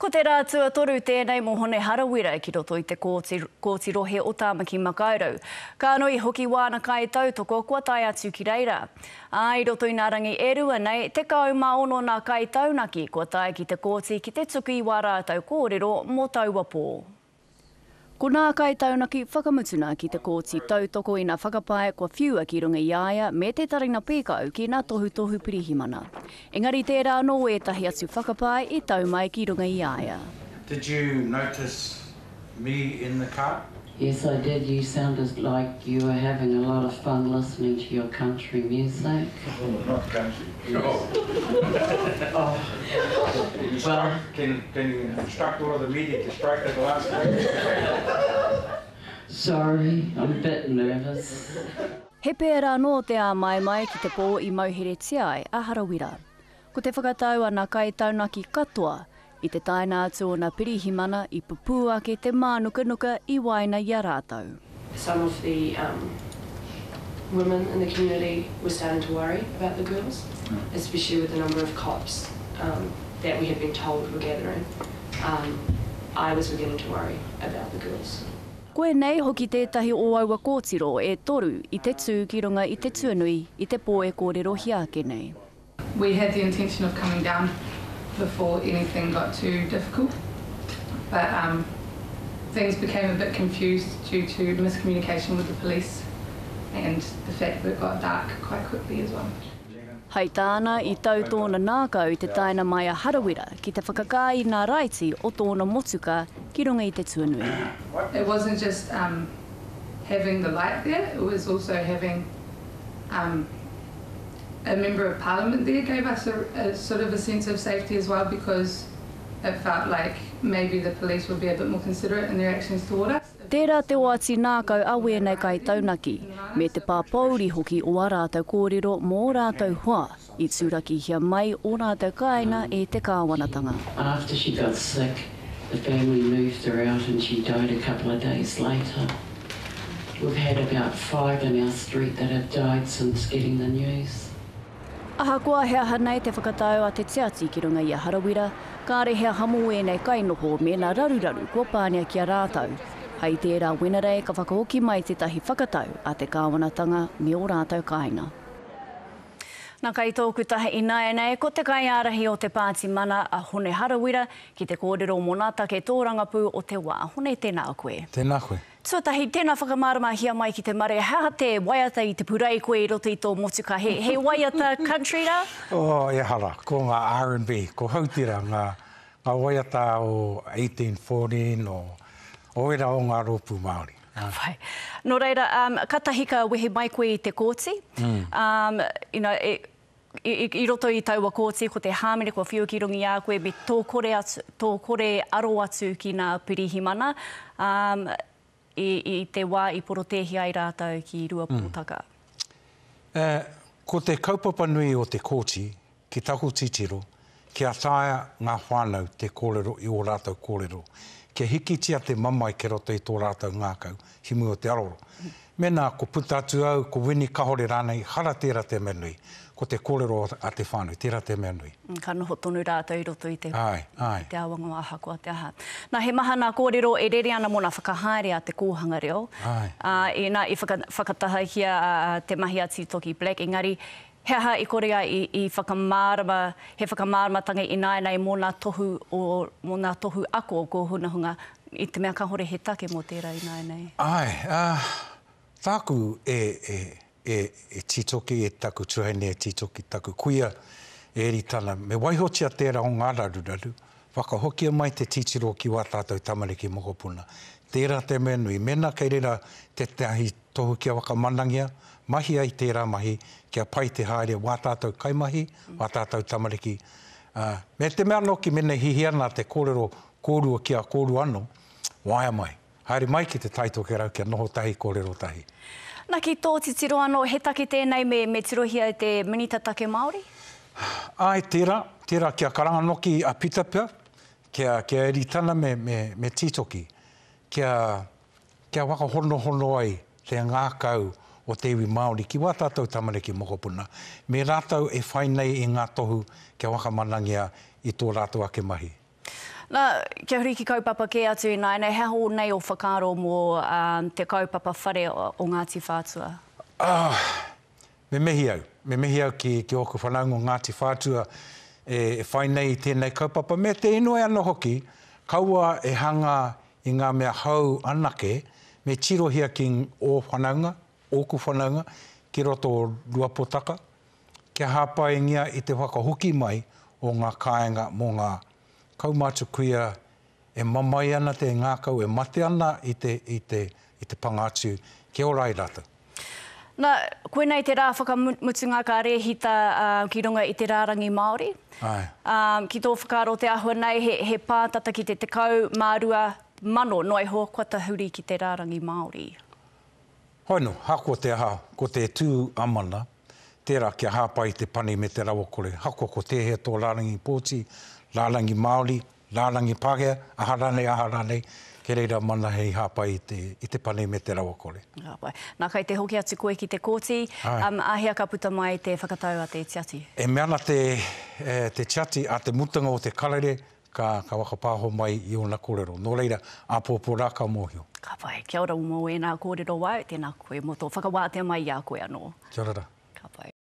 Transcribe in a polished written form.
Ko te rātua toru tēnei mohone harawira ki roto i te kōti rohe o Tāmaki Makaurau. Ka anoi hoki wāna kai tautoko kua tai atu ki reira. I roto i ngā rangi e rua nei, te kaumaono nā kai taunaki kua tai ki te kōti ki te tuku i wā rātau kōrero mō taua pō. Ko nā kai taunaki whakamutuna ki te kōti tautoko i ngā whakapae kua whiua ki runga i aia me te tarina pēkau ki ngā tohu pirihimana. Engari tērā no ētahi atu whakapae i tau mai ki runga i aia. Did you notice me in the car? Yes, I did. You sounded like you were having a lot of fun listening to your country music. Oh, not country. Oh. Well, Can you instruct all of the media to strike at the last minute? sorry, I'm a bit nervous. He pērā no te a mai ki te pō i Mauhere Tiai a Harawira. Ko te whakatau ana kai taunaki katoa, i te taina atu o ngā pirihimana i pupū ake te mānuka i waina i a rātau. Some of the women in the community were starting to worry about the girls, especially with the number of cops that we had been told were gathering. I was beginning to worry about the girls. Koe nei hoki tētahi o aua kōtiro e toru i te tū ki runga i te tuanui i te pō e kōrero hiake nei. We had the intention of coming down before anything got too difficult, but things became a bit confused due to miscommunication with the police and the fact that it got dark quite quickly as well. Hei tāna i tau tōna nākau i te taina mai a Harawira ki te whakakā i ngā raiti o tōna motuka ki runga i te tuanui. It wasn't just having the light there, it was also having a member of parliament there gave us a sort of a sense of safety as well, because it felt like maybe the police would be a bit more considerate in their actions toward us. Tērā te o ati nākau awe nei kai taunaki, me te pāpauri hoki o a rātau kōrero mō rātau hoa, i tūraki hia mai o rātau kaina e te kāwanatanga. After she got sick, the family moved her out and she died a couple of days later. We've had about 5 in our street that have died since getting the news. Aha kua hea hanei te whakatau a te teati ki runga i a Harawira, kāre hea hamu e nei kainoho me nā raruraru kua pānia ki a rātau. Hei tērā wenarei ka whakahoki mai te tahi whakatau a te kāwanatanga me o rātau kaina. Nā kai tōku tahe i nei, ko te kai ārahi o te pāti mana a Hone Harawira ki te kōrero monata ke tōrangapū o te wā. Hone, tēnā koe. Tēnā koe. Tuatahi, tēnā whakamārama hia mai ki te mare. Hea te waiata i te purei koe i roto i tō motuka. He waiata country rā? Oh, e hara, ko ngā R&B, ko hautira ngā waiata o 1814 o era o ngā rōpū Māori. Whai. Nō reira, katahika wehe mai koe i te kōti. I roto i taua kōti, ko te hāmene kua whiu ki rungi a koe, me tō kore aro atu ki ngā pirihimana. I te wā i porotehi ai rātau ki rua pōtaka. Ko te kaupapa nui o te kōti, ki taku titiro, kia tāia ngā whānau te kōrero i o rātau kōrero. Kia hikitia te mamai ke roto i tō rātau ngākau, himu o te aroro. Mena, ko puta atu au, ko wini kahore rānei, hara tērā te menui. Ko te kōrero a te whānau, tērā te menui. Ka noho tonu rātau i roto i te awanga o aha kua te aha. Nā he maha nā kōrero e rere ana mōna whakahaere a te kōhanga reo. I whakatahaikia te mahi ati toki Black, engari, he aha i korea i whakamārama, he whakamāramatanga i nei mō nā tohu ako ko hunahunga i te mea kahore he take mō tērā i nei. Tāku e titoki e taku tuhene e titoki taku kuia e ritana. Me waihotia tērā o ngā raruraru, whakahokia mai te titiro ki wā tātou tamariki mokopuna. Tērā te menui, mena kei rera te tahi tohu kia wakamanangia, mahi ai tērā mahi, kia pai te haere wā tātou kaimahi, wā tātou tamariki. Me te mea noki mene hihiana te kōrero kōrua kia kōru anō, waia mai. Haere mai ki te taitoke rau kia noho tahi kōrero tahi. Nā ki tō titiro anō, he take tēnei me tirohia te minita take Māori? Ai, tērā kia karanganoki a pitapia, kia eritana me titoki, kia waka hono ai te ngākau o te iwi Māori ki wā tātou tamariki mokopuna. Me rātou e whai nei i ngā tohu kia waka manangia i tō rātou ake mahi. Nā, kia huri ki kaupapa ke atu i nai, nei heho nei o whakaro mō te kaupapa whare o Ngāti Whātua? Me mehi au ki oku whanaunga o Ngāti Whātua e whai nei tēnei kaupapa. Me te inoe ana hoki, kaua e hanga i ngā mea hau anake, me tirohia ki o whanaunga, oku whanaunga, ki roto o Ruapotaka, kia hāpaengia i te whakahoki mai o ngā kāinga mō ngā kaumātu kuia e mamai ana te ngākau, e mate ana i te pangātu ki o rai rata. Nā, koe nei te rā whakamutunga ka rehita ki runga i te rārangi Māori. Ki tō whakaro te ahua nei, he pātata ki te tekau mārua mano noi ho kua tahuri ki te rārangi Māori. Haino, hako te aha, ko te tū amana, tērā kia hāpai te pane me te rawakore. Hako ko te he tō rārangi Pōti, rārangi Māori, rārangi Pākehā, aharanei, ke reira mana hei hāpai i te pane me te rawakore. Nā kai te hoki atu koe ki te kōti, ahia ka puta mai te whakatau a te tiati? E me ana te tiati a te mutanga o te karere, ka wakapāho mai i o nā kōrero. Nō reira, āpōpō rā ka mōhio. Ka pai, kia ora umo e nā kōrero wau, tēnā koe mo tō whakawātea mai i a koe anō. Kia ora.